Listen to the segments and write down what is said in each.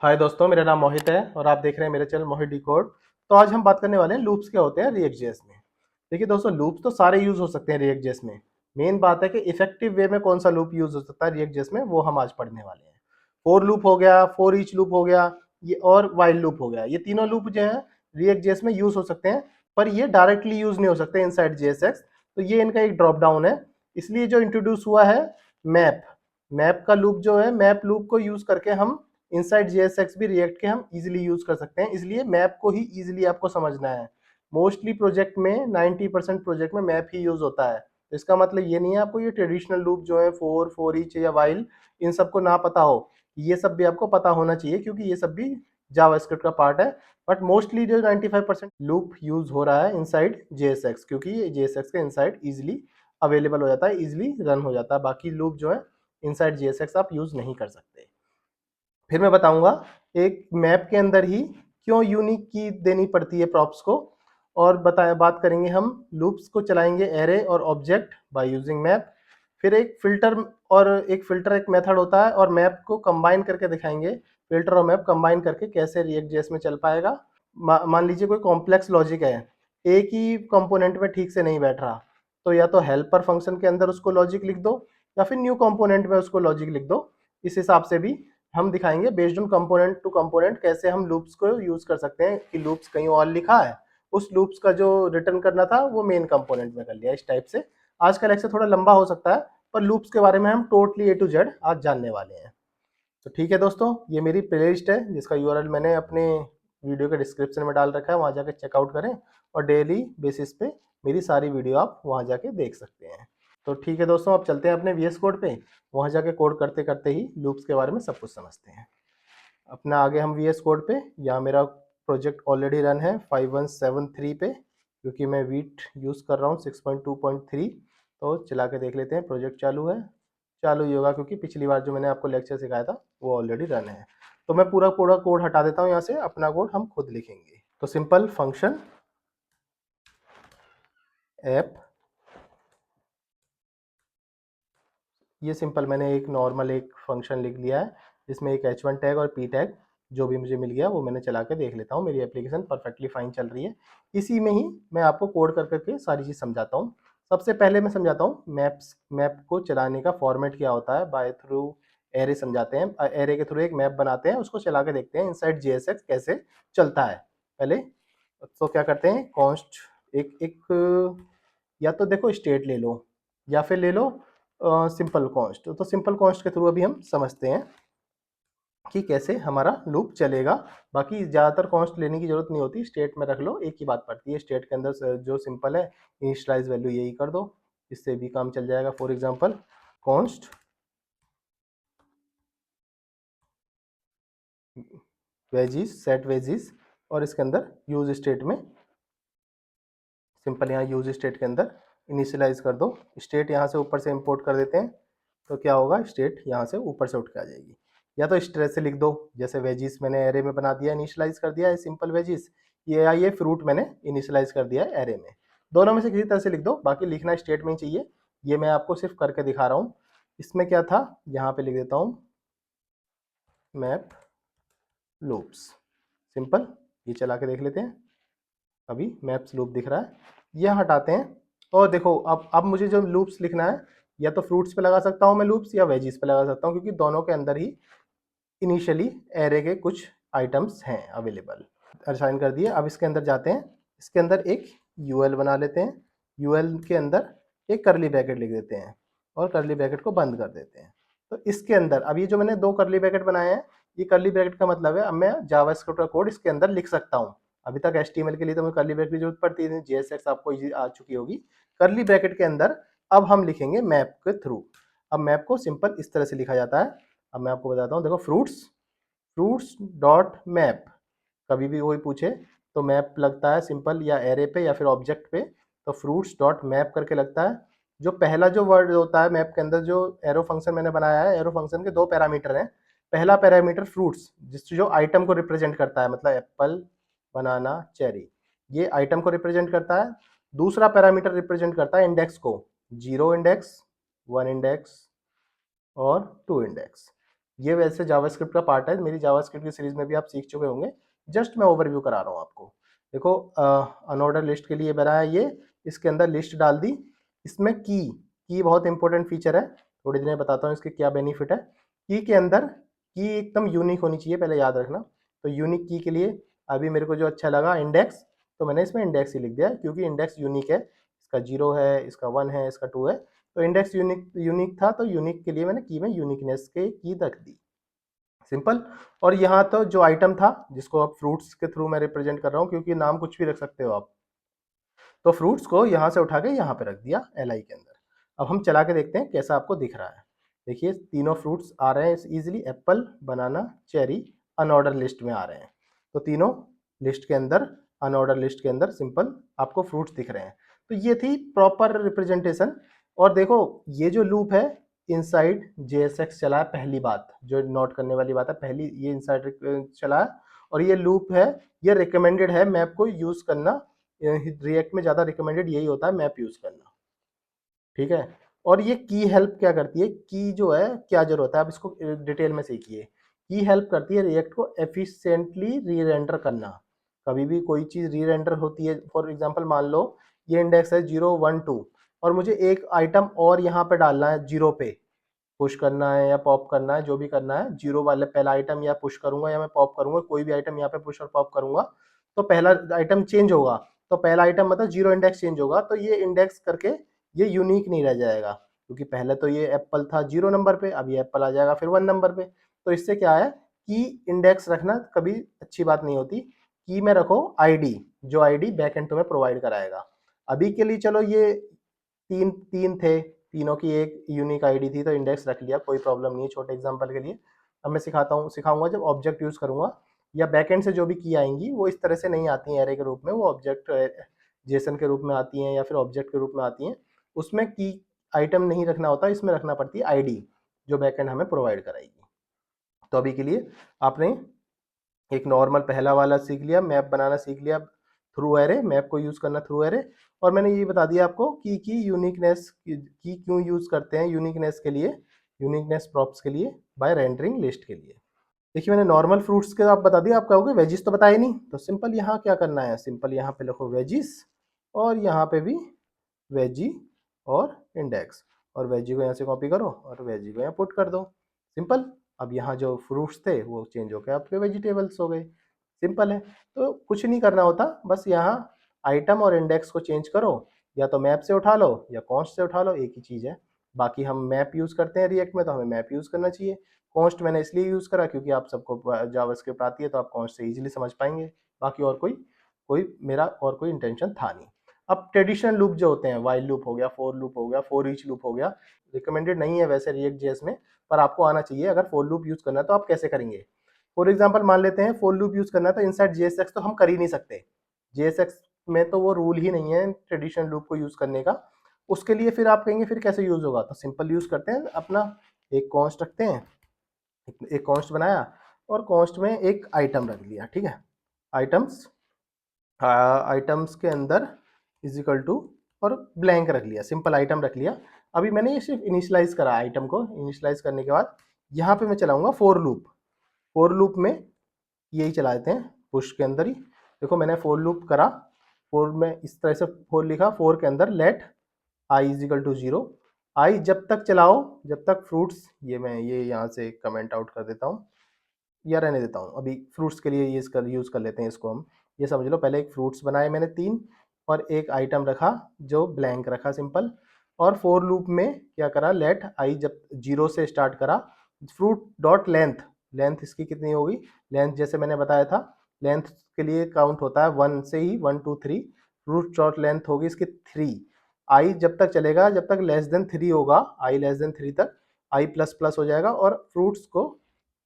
हाय दोस्तों, मेरा नाम मोहित है और आप देख रहे हैं मेरे चैनल मोहित डिकोड। तो आज हम बात करने वाले हैं लूप्स क्या होते हैं रिएक्ट जेएस में। देखिए दोस्तों, लूप्स तो सारे यूज हो सकते हैं रिएक्ट जेएस में। मेन बात है कि इफेक्टिव वे में कौन सा लूप यूज हो सकता है रिएक्ट जेएस में, वो हम आज पढ़ने वाले हैं। फॉर लूप हो गया, फॉर ईच लूप हो गया, ये और व्हाइल लूप हो गया। ये तीनों लूप जो है रिएक्ट जेएस में यूज हो सकते हैं, पर ये डायरेक्टली यूज नहीं हो सकते इनसाइड जेएसएक्स। तो ये इनका एक ड्रॉप डाउन है। इसलिए जो इंट्रोड्यूस हुआ है मैप, मैप का लूप जो है, मैप लूप को यूज करके हम इनसाइड जेएसएक्स भी रिएक्ट के हम इजीली यूज कर सकते हैं। इसलिए मैप को ही इजीली आपको समझना है। मोस्टली प्रोजेक्ट में 90% प्रोजेक्ट में मैप ही यूज होता है। तो इसका मतलब ये नहीं है आपको ये ट्रेडिशनल लूप जो है फॉर, फॉर ईच या वाइल, इन सबको ना पता हो। ये सब भी आपको पता होना चाहिए क्योंकि ये सब भी जावास्क्रिप्ट का पार्ट है। बट मोस्टली जो 95% लूप यूज हो रहा है इनसाइड जेएसएक्स, क्योंकि ये जेएसएक्स के इनसाइड इजीली अवेलेबल हो जाता है, इजीली रन हो जाता है। बाकी लूप जो है इनसाइड जेएसएक्स आप यूज नहीं कर सकते। फिर मैं बताऊंगा एक मैप के अंदर ही क्यों यूनिक की देनी पड़ती है प्रॉप्स को, और बात करेंगे हम लूप्स को चलाएंगे एरे और ऑब्जेक्ट बाय यूजिंग मैप। फिर एक फिल्टर, और एक फिल्टर एक मेथड होता है, और मैप को कंबाइन करके दिखाएंगे। फिल्टर और मैप कंबाइन करके कैसे रिएक्ट जेएस में चल पाएगा। मान लीजिए कोई कॉम्प्लेक्स लॉजिक है, एक ही कंपोनेंट में ठीक से नहीं बैठ रहा, तो या तो हेल्पर फंक्शन के अंदर उसको लॉजिक लिख दो, या फिर न्यू कंपोनेंट में उसको लॉजिक लिख दो। इस हिसाब से भी हम दिखाएंगे based on component to component कैसे हम लूप्स को यूज कर सकते हैं कि लूप्स कहीं और लिखा है, उस लूप्स का जो रिटर्न करना था वो मेन कंपोनेंट में कर लिया, इस टाइप से। आज का लेक्चर थोड़ा लंबा हो सकता है, पर लूप्स के बारे में हम टोटली ए टू जेड आज जानने वाले हैं। तो ठीक है दोस्तों, ये मेरी प्लेलिस्ट है जिसका यूआरएल मैंने अपने वीडियो के डिस्क्रिप्शन में डाल रखा है, वहाँ जाके चेकआउट करें, और डेली बेसिस पे मेरी सारी वीडियो आप वहाँ जाके देख सकते हैं। तो ठीक है दोस्तों, अब चलते हैं अपने वीएस कोड पे। वहाँ जाके कोड करते करते ही लूप्स के बारे में सब कुछ समझते हैं। अपना आगे हम वीएस कोड पे, यहाँ मेरा प्रोजेक्ट ऑलरेडी रन है 5173 पे, क्योंकि मैं वीट यूज़ कर रहा हूँ 6.2.3। तो चला के देख लेते हैं, प्रोजेक्ट चालू है। चालू ही होगा क्योंकि पिछली बार जो मैंने आपको लेक्चर सिखाया था वो ऑलरेडी रन है। तो मैं पूरा पूरा कोड हटा देता हूँ यहाँ से, अपना कोड हम खुद लिखेंगे। तो सिंपल फंक्शन ऐप, ये सिंपल मैंने एक नॉर्मल एक फंक्शन लिख लिया है जिसमें एक h1 टैग और p टैग जो भी मुझे मिल गया वो मैंने चला के देख लेता हूँ। मेरी एप्लीकेशन परफेक्टली फाइन चल रही है। इसी में ही मैं आपको कोड कर करके सारी चीज़ समझाता हूँ। सबसे पहले मैं समझाता हूँ मैप को चलाने का फॉर्मेट क्या होता है। बाय थ्रू एरे समझाते हैं, एरे के थ्रू एक मैप बनाते हैं, उसको चला के देखते हैं इनसाइड जेएसएक्स कैसे चलता है। पहले तो क्या करते हैं, कॉन्स्ट एक एक या तो देखो स्टेट ले लो, या फिर ले लो सिंपल कॉन्स्ट। तो सिंपल कॉन्स्ट के थ्रू अभी हम समझते हैं कि कैसे हमारा लूप चलेगा। बाकी ज़्यादातर कॉन्स्ट लेने की जरूरत नहीं होती, स्टेट में रख लो, एक ही बात पड़ती है। स्टेट के अंदर जो सिंपल है इनिशियलाइज वैल्यू यही कर दो, इससे भी काम चल जाएगा। For example const wages, set wages, और इसके अंदर यूज स्टेट में सिंपल यहाँ यूज स्टेट के अंदर इनिशियलाइज कर दो। स्टेट यहाँ से ऊपर से इंपोर्ट कर देते हैं, तो क्या होगा, स्टेट यहाँ से ऊपर से उठ के आ जाएगी। या तो इस तरह से लिख दो, जैसे वेजिस मैंने एरे में बना दिया, इनिशियलाइज कर दिया है सिंपल वेजिस, ये फ्रूट मैंने इनिशियलाइज कर दिया है एरे में। दोनों में से किसी तरह से लिख दो, बाकी लिखना स्टेट में ही चाहिए। ये मैं आपको सिर्फ करके दिखा रहा हूँ। इसमें क्या था, यहाँ पे लिख देता हूँ मैप लूप्स, सिंपल। ये चला के देख लेते हैं, अभी मैप्स लूप दिख रहा है। ये हटाते हैं, और देखो अब मुझे जो लूप्स लिखना है, या तो फ्रूट्स पे लगा सकता हूँ मैं लूप्स, या वेजिस पे लगा सकता हूँ, क्योंकि दोनों के अंदर ही इनिशियली एरे के कुछ आइटम्स हैं अवेलेबल। असाइन कर दिए। अब इसके अंदर जाते हैं, इसके अंदर एक यूएल बना लेते हैं। यूएल के अंदर एक करली ब्रैकेट लिख देते हैं, और करली ब्रैकेट को बंद कर देते हैं। तो इसके अंदर अब ये जो मैंने दो करली ब्रैकेट बनाए हैं, ये करली ब्रैकेट का मतलब है अब मैं जावास्क्रिप्ट का कोड इसके अंदर लिख सकता हूँ। अभी तक एचटीएमएल के लिए तो मुझे करली ब्रैकेट की जरूरत पड़ती है, जेएसएक्स आपको आ चुकी होगी। करली ब्रैकेट के अंदर अब हम लिखेंगे मैप के थ्रू। अब मैप को सिंपल इस तरह से लिखा जाता है। अब मैं आपको बताता हूँ, देखो फ्रूट्स डॉट मैप, कभी भी कोई पूछे तो मैप लगता है सिंपल या एरे पे या फिर ऑब्जेक्ट पे, तो फ्रूट्स डॉट मैप करके लगता है। जो पहला जो वर्ड होता है मैप के अंदर, जो एरो फंक्शन मैंने बनाया है, एरो फंक्शन के दो पैरामीटर हैं। पहला पैरामीटर फ्रूट्स, जो आइटम को रिप्रेजेंट करता है, मतलब एप्पल, बनाना, चेरी, ये आइटम को रिप्रेजेंट करता है। दूसरा पैरामीटर रिप्रेजेंट करता है इंडेक्स को, 0 इंडेक्स, 1 इंडेक्स और 2 इंडेक्स। ये वैसे जावास्क्रिप्ट का पार्ट है, मेरी जावास्क्रिप्ट की सीरीज में भी आप सीख चुके होंगे, जस्ट मैं ओवरव्यू करा रहा हूँ आपको। देखो अनऑर्डर लिस्ट के लिए बनाया ये, इसके अंदर लिस्ट डाल दी, इसमें की बहुत इंपॉर्टेंट फीचर है, थोड़ी देर में बताता हूँ इसके क्या बेनिफिट है। की के अंदर की एकदम यूनिक होनी चाहिए, पहले याद रखना। तो यूनिक की के लिए अभी मेरे को जो अच्छा लगा इंडेक्स, तो मैंने इसमें इंडेक्स ही लिख दिया क्योंकि इंडेक्स यूनिक है, इसका 0 है, इसका 1 है, इसका 2 है, तो इंडेक्स यूनिक यूनिक था, तो यूनिक के लिए मैंने की में यूनिकनेस के की रख दी, सिंपल। और यहाँ तो जो आइटम था जिसको आप फ्रूट्स के थ्रू मैं रिप्रेजेंट कर रहा हूँ, क्योंकि नाम कुछ भी रख सकते हो आप, तो फ्रूट्स को यहाँ से उठा के यहाँ पे रख दिया एल आई के अंदर। अब हम चला के देखते हैं कैसा आपको दिख रहा है। देखिए तीनों फ्रूट्स आ रहे हैं इजीली, एप्पल, बनाना, चेरी अनऑर्डर लिस्ट में आ रहे हैं, तो तीनों लिस्ट के अंदर, अनऑर्डर लिस्ट के अंदर सिंपल आपको फ्रूट्स दिख रहे हैं। तो ये थी प्रॉपर रिप्रेजेंटेशन। और देखो ये जो लूप है इनसाइड JSX चला है, पहली बात जो नोट करने वाली बात है, पहली ये इनसाइड चला है, और ये लूप है, ये रिकमेंडेड है मैप को यूज करना, रिएक्ट में ज़्यादा रिकमेंडेड यही होता है मैप यूज़ करना, ठीक है। और ये की हेल्प क्या करती है, की जो है क्या जरूरत है, आप इसको डिटेल में सीखिए। की हेल्प करती है रिएक्ट को एफिशिएंटली री रेंडर करना। कभी भी कोई चीज़ री रेंडर होती है, फॉर एग्जांपल मान लो ये इंडेक्स है 0 1 2, और मुझे एक आइटम और यहाँ पे डालना है 0 पे, पुश करना है या पॉप करना है, जो भी करना है, 0 वाले पहला आइटम या पुश करूंगा या मैं पॉप करूंगा, कोई भी आइटम यहाँ पे पुश और पॉप करूंगा, तो पहला आइटम चेंज होगा, तो पहला आइटम मतलब 0 इंडेक्स चेंज होगा, तो ये इंडेक्स करके ये यूनिक नहीं रह जाएगा, क्योंकि पहले तो ये एप्पल था 0 नंबर पे, अब ये एप्पल आ जाएगा फिर 1 नंबर पे। तो इससे क्या है कि इंडेक्स रखना कभी अच्छी बात नहीं होती, की में रखो आईडी, जो आईडी बैकएंड तुम्हें प्रोवाइड कराएगा। अभी के लिए चलो ये तीन तीन थे, तीनों की एक यूनिक आईडी थी, तो इंडेक्स रख लिया, कोई प्रॉब्लम नहीं है छोटे एग्जांपल के लिए। अब मैं सिखाऊंगा जब ऑब्जेक्ट यूज करूंगा, या बैकएंड से जो भी की आएंगी वो इस तरह से नहीं आती हैं एरे के रूप में, वो ऑब्जेक्ट जेसन के रूप में आती हैं या फिर ऑब्जेक्ट के रूप में आती हैं, उसमें की आइटम नहीं रखना होता, इसमें रखना पड़ती है आईडी, जो बैकएंड हमें प्रोवाइड कराएगी। तो अभी के लिए आपने एक नॉर्मल पहला वाला सीख लिया, मैप बनाना सीख लिया थ्रू एरे, मैप को यूज करना थ्रू एरे, और मैंने ये बता दिया आपको की यूनिकनेस की क्यों यूज करते हैं यूनिकनेस के लिए, यूनिकनेस प्रॉप्स के लिए, बाय रेंडरिंग लिस्ट के लिए। देखिए मैंने नॉर्मल फ्रूट्स के आप बता दिया, आप कहोगे वेजिस तो बताए नहीं, तो सिंपल यहाँ क्या करना है, सिंपल यहाँ पे लिखो वेजिस, और यहाँ पे भी वेजी और इंडेक्स, और वेजी को यहाँ से कॉपी करो और वेजी को यहाँ पुट कर दो, सिंपल। अब यहाँ जो फ्रूट्स थे वो चेंज होकर आपके वेजिटेबल्स हो गए, सिंपल है। तो कुछ नहीं करना होता, बस यहाँ आइटम और इंडेक्स को चेंज करो, या तो मैप से उठा लो या कॉन्स्ट से उठा लो, एक ही चीज़ है। बाकी हम मैप यूज़ करते हैं रिएक्ट में, तो हमें मैप यूज़ करना चाहिए। कॉन्स्ट मैंने इसलिए यूज़ करा क्योंकि आप सबको जावास्क्रिप्ट आती है, तो आप कॉन्स्ट से इजीली समझ पाएंगे, बाकी और कोई कोई मेरा और कोई इंटेंशन था नहीं। अब ट्रेडिशनल लूप जो होते हैं, वाइल लूप हो गया, फोर लूप हो गया, फोर ईच लूप हो गया, रिकमेंडेड नहीं है वैसे रिएक्ट जेएस में, पर आपको आना चाहिए। अगर फोर लूप यूज़ करना है तो आप कैसे करेंगे, फॉर एग्जाम्पल मान लेते हैं फोर लूप यूज़ करना है, तो इनसाइड JSX तो हम कर ही नहीं सकते, JSX में तो वो रूल ही नहीं है ट्रेडिशनल लूप को यूज़ करने का। उसके लिए फिर आप कहेंगे फिर कैसे यूज़ होगा, तो सिंपल यूज़ करते हैं अपना, एक कॉन्स्ट रखते हैं, एक कॉन्स्ट बनाया और कॉन्स्ट में एक आइटम रख लिया, ठीक है। आइटम्स, आइटम्स के अंदर इज इक्वल टू, और ब्लैंक रख लिया, सिंपल आइटम रख लिया। अभी मैंने ये सिर्फ इनिशियलाइज करा, आइटम को इनिशियलाइज करने के बाद यहाँ पे मैं चलाऊंगा फोर लूप, फोर लूप में यही चला देते हैं पुश के अंदर ही। देखो मैंने फोर लूप करा, फोर में इस तरह से फोर लिखा, फोर के अंदर let i is equal to 0, i जब तक चलाओ जब तक फ्रूट्स, ये मैं ये यहाँ से कमेंट आउट कर देता हूँ या रहने देता हूँ, अभी फ्रूट्स के लिए ये यूज़ कर लेते हैं इसको हम। ये समझ लो पहले एक फ्रूट्स बनाए मैंने तीन, और एक आइटम रखा जो ब्लैंक रखा सिंपल, और फोर लूप में क्या करा, लेट आई जब 0 से स्टार्ट करा, फ्रूट डॉट लेंथ, लेंथ इसकी कितनी होगी, लेंथ जैसे मैंने बताया था, लेंथ के लिए काउंट होता है 1 से ही, 1 2 3, फ्रूट डॉट लेंथ होगी इसकी 3, आई जब तक चलेगा जब तक लेस देन 3 होगा, आई लेस देन 3 तक आई प्लस प्लस हो जाएगा, और फ्रूट्स को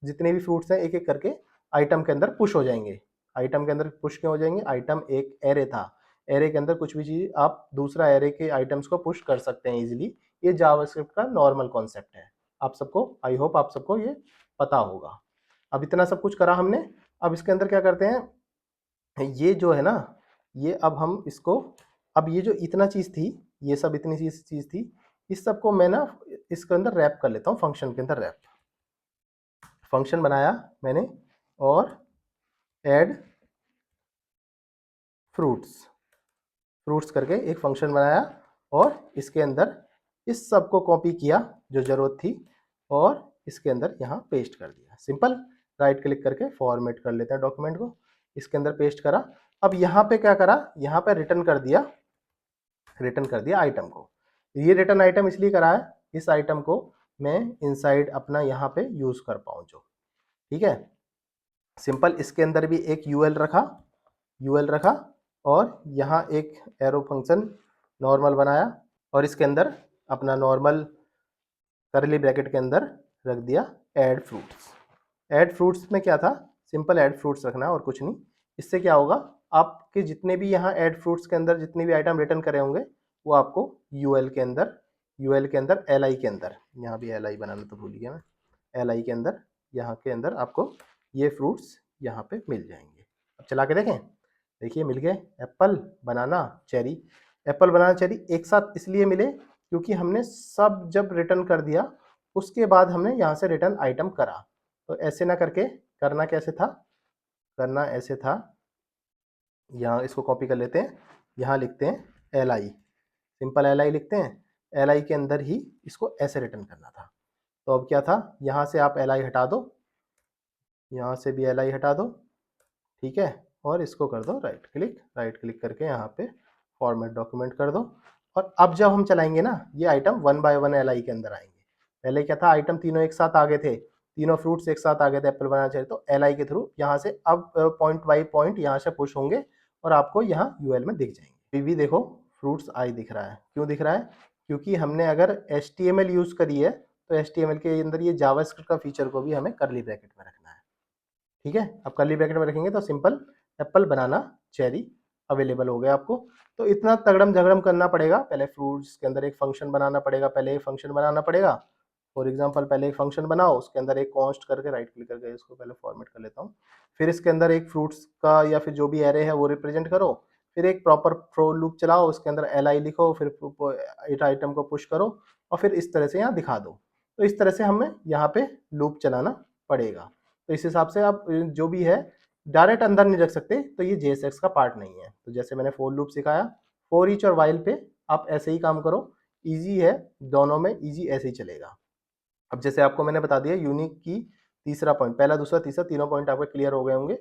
जितने भी फ्रूट्स हैं एक एक करके आइटम के अंदर पुश हो जाएंगे। आइटम के अंदर पुश क्यों हो जाएंगे, आइटम एक एरे था, एरे के अंदर कुछ भी चीज़ आप दूसरा एरे के आइटम्स को पुश कर सकते हैं इजीली। ये जावास्क्रिप्ट का नॉर्मल कॉन्सेप्ट है, आप सबको, आई होप आप सबको ये पता होगा। अब इतना सब कुछ करा हमने, अब इसके अंदर क्या करते हैं, ये जो है ना, ये अब हम इसको, अब ये जो इतना चीज़ थी, ये सब इतनी चीज़ थी, इस सबको मैं ना इसके अंदर रैप कर लेता हूँ, फंक्शन के अंदर रैप, फंक्शन बनाया मैंने और ऐड फ्रूट्स करके एक फंक्शन बनाया और इसके अंदर इस सब को कॉपी किया जो ज़रूरत थी और इसके अंदर यहाँ पेस्ट कर दिया। सिंपल, राइट क्लिक करके फॉर्मेट कर लेते हैं डॉक्यूमेंट को, इसके अंदर पेस्ट करा। अब यहाँ पे क्या करा, यहाँ पे रिटर्न कर दिया आइटम को। ये रिटर्न आइटम इसलिए करा है, इस आइटम को मैं इनसाइड अपना यहाँ पे यूज़ कर पाऊँ जो, ठीक है। सिंपल, इसके अंदर भी एक यूएल रखा और यहाँ एक एरो फंक्शन नॉर्मल बनाया और इसके अंदर अपना नॉर्मल करली ब्रैकेट के अंदर रख दिया ऐड फ्रूट्स में क्या था, सिंपल ऐड फ्रूट्स रखना और कुछ नहीं। इससे क्या होगा, आपके जितने भी यहाँ ऐड फ्रूट्स के अंदर जितने भी आइटम रिटर्न करे होंगे वो आपको यूएल के अंदर एल के अंदर, यहाँ भी एल बनाना तो भूल गया मैं, एल के अंदर, यहाँ के अंदर आपको ये फ्रूट्स यहाँ पे मिल जाएंगे। अब चला के देखें, देखिए मिल गए apple banana cherry. Apple banana cherry एक साथ इसलिए मिले क्योंकि हमने सब जब रिटर्न कर दिया उसके बाद हमने यहाँ से रिटर्न आइटम करा। तो ऐसे ना करके करना कैसे था, करना ऐसे था, यहाँ इसको कॉपी कर लेते हैं, यहाँ लिखते हैं L I, simple L I लिखते हैं, एल आई के अंदर ही इसको ऐसे रिटर्न करना था। तो अब क्या था, यहाँ से आप एल आई हटा दो, यहाँ से भी एल आई हटा दो, ठीक है, और इसको कर दो राइट क्लिक करके यहाँ पे फॉर्मेट डॉक्यूमेंट कर दो। और अब जब हम चलाएंगे ना, ये item one by one L I के अंदर आएंगे। पहले क्या था, आइटम तीनों एक साथ आ गए थे, तीनों फ्रूट्स एक साथ आ गए थे एप्पल बनाना चाहिए, तो एल आई के थ्रू यहाँ से अब पॉइंट बाई पॉइंट यहाँ से पुश होंगे और आपको यहाँ यूएल में दिख जाएंगे। अभी भी देखो फ्रूट्स आई दिख रहा है, क्यों दिख रहा है, क्योंकि हमने अगर HTML यूज़ करी है तो HTML के अंदर ये जावास्क्रिप्ट का फीचर को भी हमें करली ब्रैकेट में रखना है, ठीक है। अब करली ब्रैकेट में रखेंगे तो simple apple banana cherry available हो गया आपको। तो इतना तगड़म झगड़म करना पड़ेगा, पहले फ्रूट्स के अंदर एक फंक्शन बनाना पड़ेगा, फॉर एग्जांपल पहले एक फंक्शन बनाओ, उसके अंदर एक कॉन्स्ट करके राइट क्लिक करके इसको पहले फॉर्मेट कर लेता हूँ, फिर इसके अंदर एक फ्रूट्स का या फिर जो भी एरे है वो रिप्रेजेंट करो, फिर एक प्रॉपर फॉर लूप चलाओ, उसके अंदर एल आई लिखो, फिर इस आइटम को पुश करो और फिर इस तरह से यहाँ दिखा दो। तो इस तरह से हमें यहाँ पे लूप चलाना पड़ेगा। तो इस हिसाब से आप जो भी है डायरेक्ट अंदर नहीं रख सकते, तो ये JSX का पार्ट नहीं है। तो जैसे मैंने फॉर लूप सिखाया, फॉर ईच और वाइल पे आप ऐसे ही काम करो, इजी है, दोनों में इजी ऐसे ही चलेगा। अब जैसे आपको मैंने बता दिया यूनिक की तीसरा पॉइंट, पहला दूसरा तीसरा तीनों पॉइंट आपके क्लियर हो गए होंगे।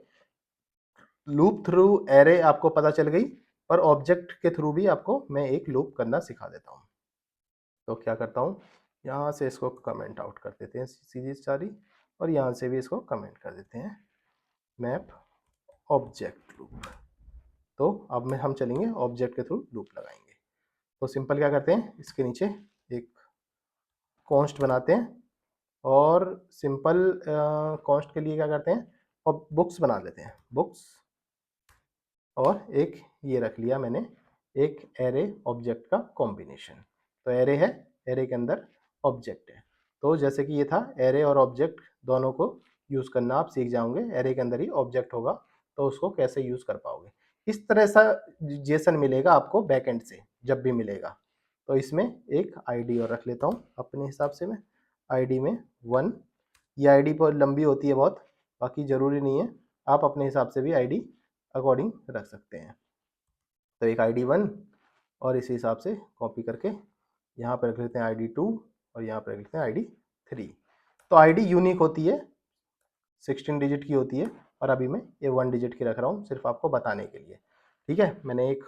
लूप थ्रू एरे आपको पता चल गई, पर ऑब्जेक्ट के थ्रू भी आपको मैं एक लूप करना सिखा देता हूँ। तो क्या करता हूँ, यहाँ से इसको कमेंट आउट कर देते हैं सीधी सारी, और यहाँ से भी इसको कमेंट कर देते हैं मैप ऑब्जेक्ट लूप। तो अब में हम चलेंगे ऑब्जेक्ट के थ्रू लूप लगाएंगे। तो सिंपल क्या करते हैं, इसके नीचे एक कॉन्स्ट बनाते हैं और सिंपल कॉन्स्ट के लिए क्या करते हैं, और बुक्स बना लेते हैं, बुक्स, और एक ये रख लिया मैंने एक एरे ऑब्जेक्ट का कॉम्बिनेशन। तो एरे है, एरे के अंदर ऑब्जेक्ट है, तो जैसे कि ये था एरे और ऑब्जेक्ट दोनों को यूज़ करना आप सीख जाओगे, एरे के अंदर ही ऑब्जेक्ट होगा तो उसको कैसे यूज़ कर पाओगे। इस तरह सा जेसन मिलेगा आपको बैकएंड से जब भी मिलेगा। तो इसमें एक आईडी और रख लेता हूँ अपने हिसाब से, मैं आईडी में 1, ये आईडी पर लंबी होती है बहुत, बाकी ज़रूरी नहीं है, आप अपने हिसाब से भी आईडी अकॉर्डिंग रख सकते हैं। तो एक आईडी 1 और इसी हिसाब से कॉपी करके यहाँ पर रख लेते हैं आईडी 2 और यहाँ पर रख लेते हैं आईडी 3। तो आईडी यूनिक होती है, 16 डिजिट की होती है, और अभी मैं ये 1 डिजिट की रख रहा हूँ सिर्फ आपको बताने के लिए, ठीक है। मैंने एक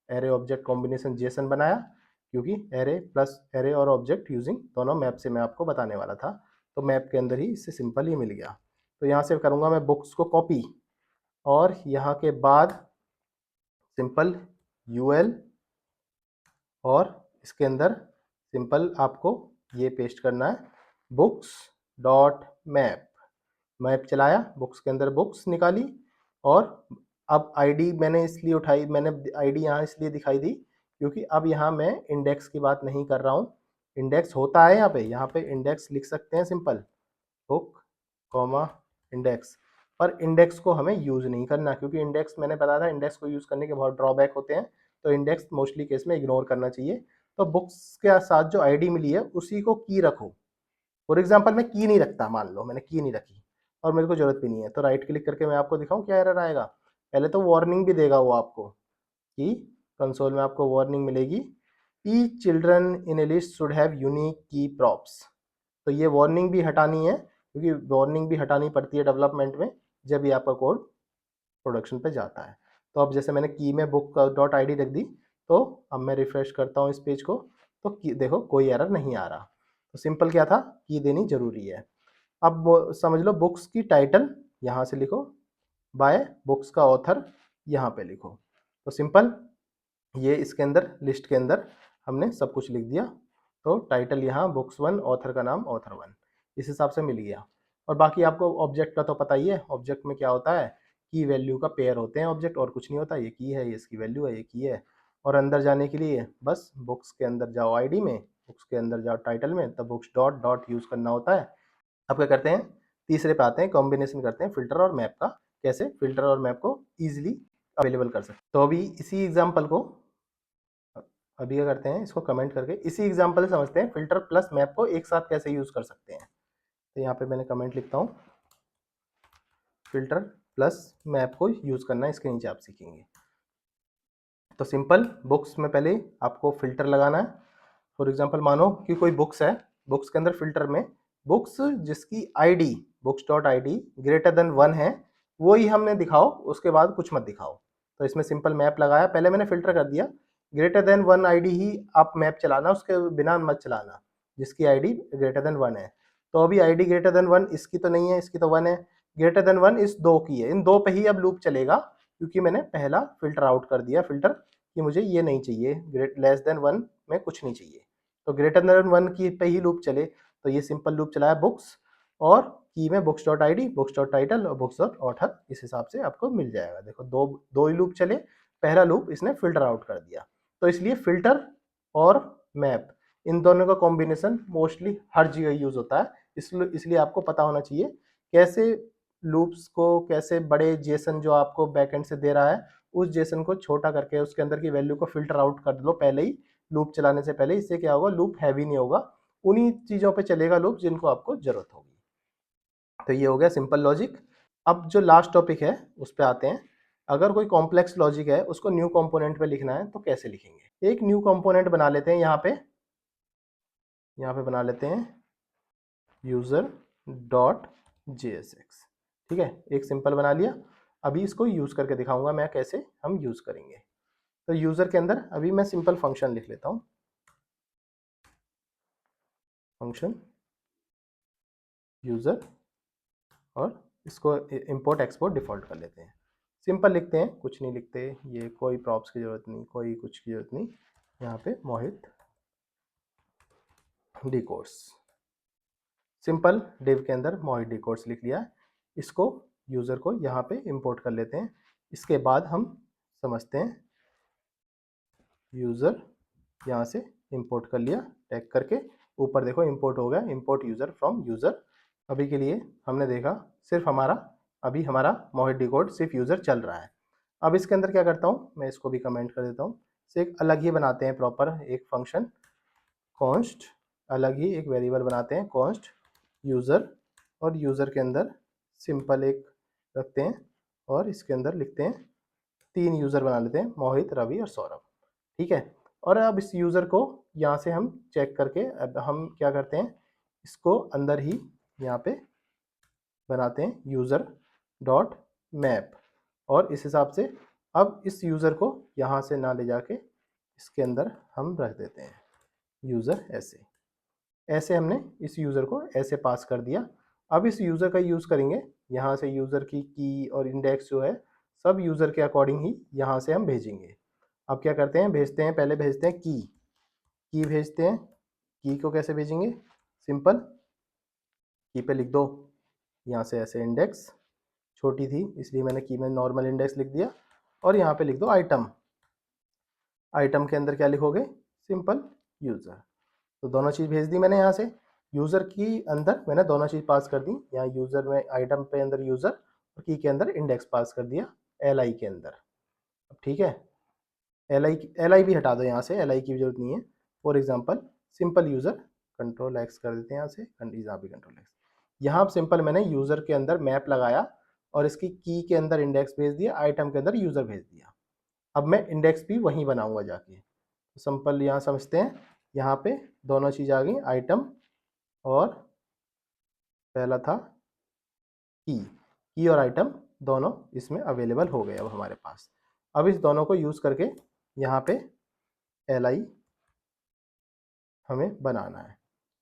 एरे ऑब्जेक्ट कॉम्बिनेशन जेसन बनाया क्योंकि एरे प्लस एरे और ऑब्जेक्ट यूजिंग दोनों मैप से मैं आपको बताने वाला था, तो मैप के अंदर ही इससे सिंपल ही मिल गया। तो यहाँ से करूँगा मैं बुक्स को कॉपी, और यहाँ के बाद सिंपल यूएल, और इसके अंदर सिंपल आपको ये पेस्ट करना है बुक्स डॉट मैप, मैप चलाया, बुक्स के अंदर बुक्स निकाली, और अब आईडी मैंने इसलिए उठाई, मैंने आईडी यहाँ इसलिए दिखाई दी क्योंकि अब यहाँ मैं इंडेक्स की बात नहीं कर रहा हूँ, इंडेक्स होता है यहाँ पे इंडेक्स लिख सकते हैं सिंपल बुक कॉमा इंडेक्स, पर इंडेक्स को हमें यूज़ नहीं करना क्योंकि इंडेक्स मैंने बताया था इंडेक्स को यूज़ करने के बहुत ड्रॉबैक होते हैं, तो इंडेक्स मोस्टली केस में इग्नोर करना चाहिए। तो बुक्स के साथ जो आईडी मिली है उसी को की रखो। फॉर एग्जांपल मैं की नहीं रखता, मान लो मैंने की नहीं रखी, और मेरे को ज़रूरत भी नहीं है, तो राइट क्लिक करके मैं आपको दिखाऊँ क्या एरर आएगा। पहले तो वार्निंग भी देगा वो आपको कि कंसोल में आपको वार्निंग मिलेगी, each children in A list should have unique की प्रॉप्स। तो ये वार्निंग भी हटानी है, क्योंकि वार्निंग भी हटानी पड़ती है डेवलपमेंट में जब ये आपका कोड प्रोडक्शन पे जाता है। तो अब जैसे मैंने की में बुक डॉट आई डी रख दी, तो अब मैं रिफ्रेश करता हूँ इस पेज को, तो देखो कोई एरर नहीं आ रहा। तो सिंपल क्या था, की देनी जरूरी है। अब वो समझ लो बुक्स की टाइटल यहाँ से लिखो, बाय बुक्स का ऑथर यहाँ पे लिखो। तो सिंपल ये इसके अंदर लिस्ट के अंदर हमने सब कुछ लिख दिया। तो टाइटल यहाँ बुक्स वन, ऑथर का नाम ऑथर वन, इस हिसाब से मिल गया। और बाकी आपको ऑब्जेक्ट का तो पता ही है, ऑब्जेक्ट में क्या होता है, की वैल्यू का पेयर होते हैं ऑब्जेक्ट, और कुछ नहीं होता। ये की है, ये इसकी वैल्यू है, ये की है। और अंदर जाने के लिए बस बुक्स के अंदर जाओ आईडी में, बुक्स के अंदर जाओ टाइटल में, तब बुक्स डॉट डॉट यूज़ करना होता है। अब क्या करते हैं, तीसरे पे आते हैं, कॉम्बिनेशन करते हैं फिल्टर और मैप का। कैसे फिल्टर और मैप को ईजिली अवेलेबल कर सकते हैं। तो अभी इसी एग्जाम्पल को अभी क्या करते हैं, इसको कमेंट करके इसी एग्जाम्पल से समझते हैं फिल्टर प्लस मैप को एक साथ कैसे यूज़ कर सकते हैं। तो यहाँ पे मैंने कमेंट लिखता हूँ, फिल्टर प्लस मैप को यूज़ करना इसके नीचे आप सीखेंगे। तो सिंपल बुक्स में पहले आपको फिल्टर लगाना है। फॉर एग्जांपल मानो कि कोई बुक्स है, बुक्स के अंदर फिल्टर में बुक्स जिसकी ID books dot I D greater than 1 है, वो ही हमें दिखाओ, उसके बाद कुछ मत दिखाओ। तो इसमें सिंपल मैप लगाया, पहले मैंने फिल्टर कर दिया, ग्रेटर देन 1 आईडी ही आप मैप चलाना, उसके बिना मत चलाना जिसकी आईडी ग्रेटर देन 1 है। तो अभी आईडी ग्रेटर देन 1 इसकी तो नहीं है, इसकी तो 1 है। ग्रेटर देन 1 इस दो की है, इन दो पे ही अब लूप चलेगा, क्योंकि मैंने पहला फिल्टर आउट कर दिया फिल्टर कि मुझे ये नहीं चाहिए, लेस देन 1 में कुछ नहीं चाहिए। तो ग्रेटर देन 1 की पे ही लूप चले, तो ये सिंपल लूप चलाया बुक्स, और की में books dot I D, books dot title और बुक्स डॉट ऑथर, इस हिसाब से आपको मिल जाएगा। देखो दो दो ही लूप चले, पहला लूप इसने फिल्टर आउट कर दिया। तो इसलिए फिल्टर और मैप इन दोनों का कॉम्बिनेशन मोस्टली हर जगह यूज होता है। इसलिए आपको पता होना चाहिए कैसे लूप्स को, कैसे बड़े जेसन जो आपको बैकएंड से दे रहा है उस जेसन को छोटा करके उसके अंदर की वैल्यू को फिल्टर आउट कर लो पहले ही, लूप चलाने से पहले। इससे क्या होगा, लूप हैवी नहीं होगा, उन्हीं चीज़ों पे चलेगा लूप जिनको आपको जरूरत होगी। तो ये हो गया सिंपल लॉजिक। अब जो लास्ट टॉपिक है उस पर आते हैं। अगर कोई कॉम्प्लेक्स लॉजिक है उसको न्यू कंपोनेंट पे लिखना है तो कैसे लिखेंगे। एक न्यू कंपोनेंट बना लेते हैं, यहाँ पे बना लेते हैं यूज़र डॉट JSX। ठीक है, एक सिंपल बना लिया। अभी इसको यूज़ करके दिखाऊंगा मैं कैसे हम यूज़ करेंगे। तो यूज़र के अंदर अभी मैं सिंपल फंक्शन लिख लेता हूँ, फंक्शन यूज़र, और इसको इंपोर्ट एक्सपोर्ट डिफ़ॉल्ट कर लेते हैं। सिंपल लिखते हैं, कुछ नहीं लिखते, ये कोई प्रॉप्स की ज़रूरत नहीं, कोई कुछ की ज़रूरत नहीं। यहाँ पे मोहित डी कोर्स, सिंपल डिव के अंदर मोहित डी कोर्स लिख लिया। इसको यूज़र को यहाँ पे इंपोर्ट कर लेते हैं। इसके बाद हम समझते हैं, यूज़र यहाँ से इंपोर्ट कर लिया टैग करके, ऊपर देखो इंपोर्ट हो गया, इंपोर्ट यूज़र फ्रॉम यूज़र। अभी के लिए हमने देखा सिर्फ हमारा मोहित डी कोड सिर्फ यूज़र चल रहा है। अब इसके अंदर क्या करता हूँ, मैं इसको भी कमेंट कर देता हूँ, से एक अलग ही बनाते हैं प्रॉपर एक फंक्शन कॉन्स्ट, अलग ही एक वेरिएबल बनाते हैं कॉन्स्ट यूज़र, और यूज़र के अंदर सिंपल एक रखते हैं, और इसके अंदर लिखते हैं 3 यूज़र बना लेते हैं, मोहित, रवि और सौरभ। ठीक है, और अब इस यूज़र को यहाँ से हम चेक करके अब हम क्या करते हैं, इसको अंदर ही यहाँ पे बनाते हैं यूज़र डॉट मैप, और इस हिसाब से अब इस यूज़र को यहाँ से ना ले जाके इसके अंदर हम रख देते हैं यूज़र ऐसे हमने इस यूज़र को ऐसे पास कर दिया। अब इस यूज़र का यूज़ करेंगे, यहाँ से यूज़र की और इंडेक्स जो है सब यूज़र के अकॉर्डिंग ही यहाँ से हम भेजेंगे। अब क्या करते हैं, भेजते हैं, पहले भेजते हैं की भेजते हैं। की को कैसे भेजेंगे, सिंपल की पे लिख दो यहाँ से ऐसे इंडेक्स, छोटी थी इसलिए मैंने की में नॉर्मल इंडेक्स लिख दिया, और यहाँ पे लिख दो आइटम। आइटम के अंदर क्या लिखोगे, सिंपल यूज़र। तो दोनों चीज़ भेज दी मैंने यहाँ से, यूज़र की अंदर मैंने दोनों चीज़ पास कर दी, यहाँ यूज़र में आइटम पे अंदर यूज़र और की के अंदर इंडेक्स पास कर दिया LI के अंदर। अब ठीक है, LI भी हटा दो यहाँ से, LI की भी जरूरत नहीं है। For example simple user, control X कर देते हैं यहाँ से, यहाँ भी कंट्रोल X। यहाँ सिंपल मैंने यूज़र के अंदर मैप लगाया और इसकी की के अंदर इंडेक्स भेज दिया, आइटम के अंदर यूज़र भेज दिया। अब मैं इंडेक्स भी वहीं बनाऊंगा जाके। तो सिंपल यहाँ समझते हैं, यहाँ पे दोनों चीज़ आ गई, आइटम और पहला था की और आइटम दोनों इसमें अवेलेबल हो गए अब हमारे पास। अब इस दोनों को यूज़ करके यहाँ पे एल हमें बनाना है।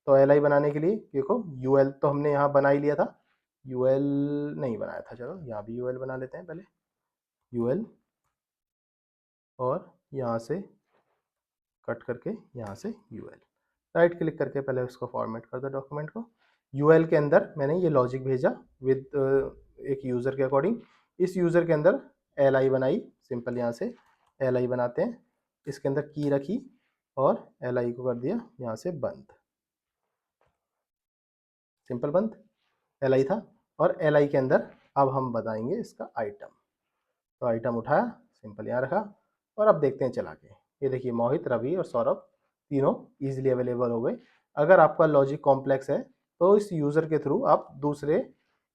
तो एल बनाने के लिए देखो यूएल तो हमने यहाँ बना ही लिया था, यूएल नहीं बनाया था, चलो यहाँ भी यूएल बना लेते हैं पहले, यूएल और यहाँ से कट करके यहाँ से यूएल, राइट क्लिक करके पहले उसको फॉर्मेट कर दो डॉक्यूमेंट को। यूएल के अंदर मैंने ये लॉजिक भेजा विद एक यूज़र के अकॉर्डिंग। इस यूज़र के अंदर एल आई बनाई, सिंपल यहाँ से एल आई बनाते हैं, इसके अंदर की रखी और एल आई को कर दिया यहाँ से बंद, सिंपल बंद, एल आई था। और एल आई के अंदर अब हम बताएंगे इसका आइटम। तो आइटम उठाया, सिंपल यहाँ रखा और अब देखते हैं चला के। ये देखिए मोहित, रवि और सौरभ तीनों इजीली अवेलेबल हो गए। अगर आपका लॉजिक कॉम्प्लेक्स है तो इस यूज़र के थ्रू आप दूसरे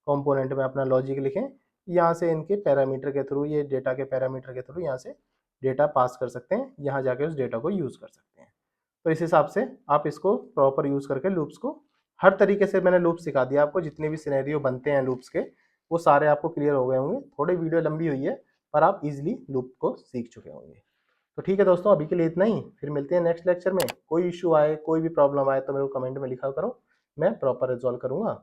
कंपोनेंट में अपना लॉजिक लिखें, यहाँ से इनके पैरामीटर के थ्रू, ये डेटा के पैरामीटर के थ्रू यहाँ से डेटा पास कर सकते हैं, यहाँ जाके उस डेटा को यूज़ कर सकते हैं। तो इस हिसाब से आप इसको प्रॉपर यूज़ करके लूप्स को, हर तरीके से मैंने लूप सिखा दिया आपको, जितने भी सिनेरियो बनते हैं लूप्स के वो सारे आपको क्लियर हो गए होंगे। थोड़ी वीडियो लंबी हुई है पर आप इजीली लूप को सीख चुके होंगे। तो ठीक है दोस्तों, अभी के लिए इतना ही, फिर मिलते हैं नेक्स्ट लेक्चर में। कोई इशू आए, कोई भी प्रॉब्लम आए तो मेरे को कमेंट में लिखा करो, मैं प्रॉपर रिजॉल्व करूँगा।